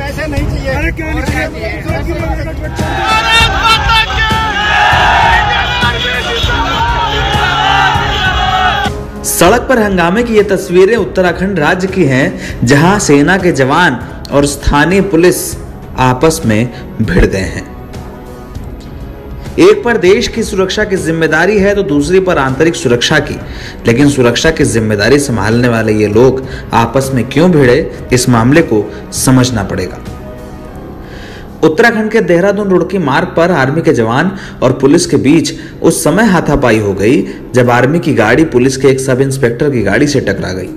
पैसे नहीं चाहिए। अरे क्यों नहीं चाहिए? सड़क पर हंगामे की ये तस्वीरें उत्तराखंड राज्य की हैं, जहां सेना के जवान और स्थानीय पुलिस आपस में भिड़ गए हैं। एक पर देश की सुरक्षा की जिम्मेदारी है तो दूसरी पर आंतरिक सुरक्षा की, लेकिन सुरक्षा की जिम्मेदारी संभालने वाले ये लोग आपस में क्यों भिड़े, इस मामले को समझना पड़ेगा। उत्तराखंड के देहरादून रुड़की मार्ग पर आर्मी के जवान और पुलिस के बीच उस समय हाथापाई हो गई जब आर्मी की गाड़ी पुलिस के एक सब इंस्पेक्टर की गाड़ी से टकरा गई।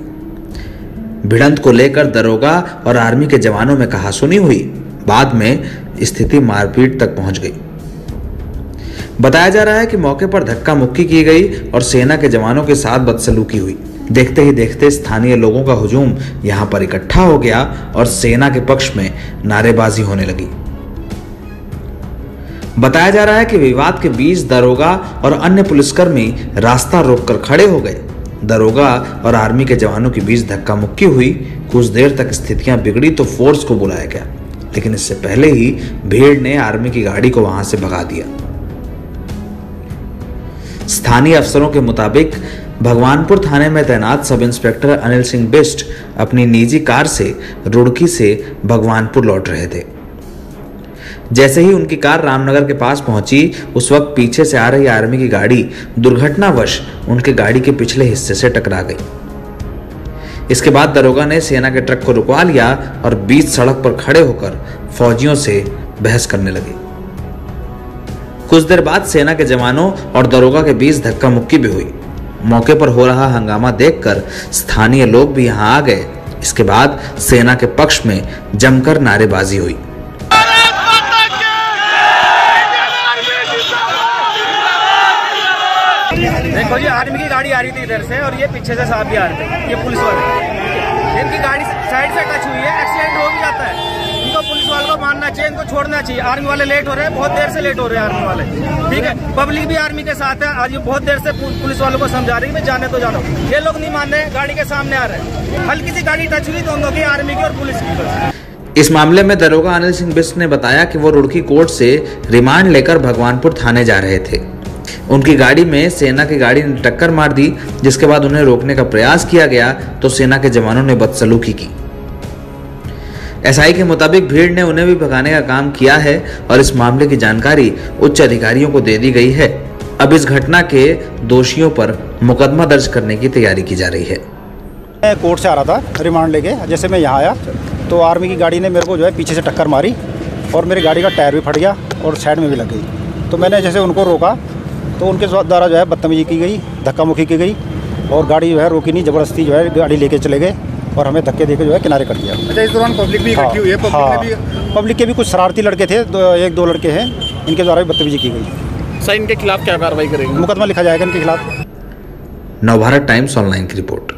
भिड़ंत को लेकर दरोगा और आर्मी के जवानों में कहासुनी हुई। बाद में स्थिति मारपीट तक पहुंच गई। बताया जा रहा है कि मौके पर धक्का मुक्की की गई और सेना के जवानों के साथ बदसलूकी हुई। देखते ही देखते स्थानीय लोगों का हुजूम यहां पर इकट्ठा हो गया और सेना के पक्ष में नारेबाजी होने लगी। बताया जा रहा है कि विवाद के बीच दरोगा और अन्य पुलिसकर्मी रास्ता रोककर खड़े हो गए। दरोगा और आर्मी के जवानों के बीच धक्का मुक्की हुई। कुछ देर तक स्थितियां बिगड़ी तो फोर्स को बुलाया गया, लेकिन इससे पहले ही भीड़ ने आर्मी की गाड़ी को वहां से भगा दिया। स्थानीय अफसरों के मुताबिक भगवानपुर थाने में तैनात सब इंस्पेक्टर अनिल सिंह बिष्ट अपनी निजी कार से रुड़की से भगवानपुर लौट रहे थे। जैसे ही उनकी कार रामनगर के पास पहुंची, उस वक्त पीछे से आ रही आर्मी की गाड़ी दुर्घटनावश उनके गाड़ी के पिछले हिस्से से टकरा गई। इसके बाद दरोगा ने सेना के ट्रक को रुकवा लिया और बीच सड़क पर खड़े होकर फौजियों से बहस करने लगे। कुछ देर बाद सेना के जवानों और दरोगा के बीच धक्का मुक्की भी हुई। मौके पर हो रहा हंगामा देखकर स्थानीय लोग भी यहां आ गए। इसके बाद सेना के पक्ष में जमकर नारेबाजी हुई। देखो जी, आर्मी की गाड़ी आ रही थी इधर से और ये पीछे से साहब भी आ रहे थे, ये पुलिस वाले। इनकी गाड़ी साइड से टच हुई है, एक्सीडेंट हो भी जाता है। इनको पुलिस वालों को मानना चाहिए, इनको छोड़ना चाहिए। आर्मी वाले लेट हो रहे हैं, बहुत देर से लेट हो रहे हैं आर्मी वाले, ठीक है। पब्लिक भी आर्मी के साथ है। आज ये बहुत देर से पुलिस वालों को समझा रही है जाने तो जानो, ये लोग नहीं मान रहे, गाड़ी के सामने आ रहे हैं। हल्की सी गाड़ी टच हुई दोनों की, आर्मी की और पुलिस की। इस मामले में दरोगा अनिल सिंह बिष्ट ने बताया कि वो रुड़की कोर्ट से रिमांड लेकर भगवानपुर थाने जा रहे थे। उनकी गाड़ी में सेना की गाड़ी ने टक्कर मार दी, जिसके बाद उन्हें रोकने का प्रयास किया गया तो सेना के जवानों ने बदसलूकी की। एसआई के मुताबिक भीड़ ने उन्हें भी भगाने का काम किया है और इस मामले की जानकारी उच्च अधिकारियों को दे दी गई है। अब इस घटना के दोषियों पर मुकदमा दर्ज करने की तैयारी की जा रही है। मैं कोर्ट से आ रहा था रिमांड लेके। जैसे मैं यहाँ आया तो आर्मी की गाड़ी ने मेरे को जो है पीछे से टक्कर मारी और मेरी गाड़ी का टायर भी फट गया और साइड में भी लग गई। तो मैंने जैसे उनको रोका तो उनके द्वारा जो है बदतमीजी की गई, धक्का मुक्की की गई और गाड़ी जो है रोकी नहीं, ज़बरदस्ती जो है गाड़ी लेके चले गए और हमें धक्के देके जो है किनारे कर दिया। अच्छा, इस दौरान पब्लिक भी इकट्ठी हुई है? पब्लिक के भी कुछ शरारती लड़के थे, एक दो लड़के हैं, इनके द्वारा भी बदतमीजी की गई। सर, इनके खिलाफ क्या कार्रवाई करेंगे? मुकदमा लिखा जाएगा इनके खिलाफ। नवभारत टाइम्स ऑनलाइन की रिपोर्ट।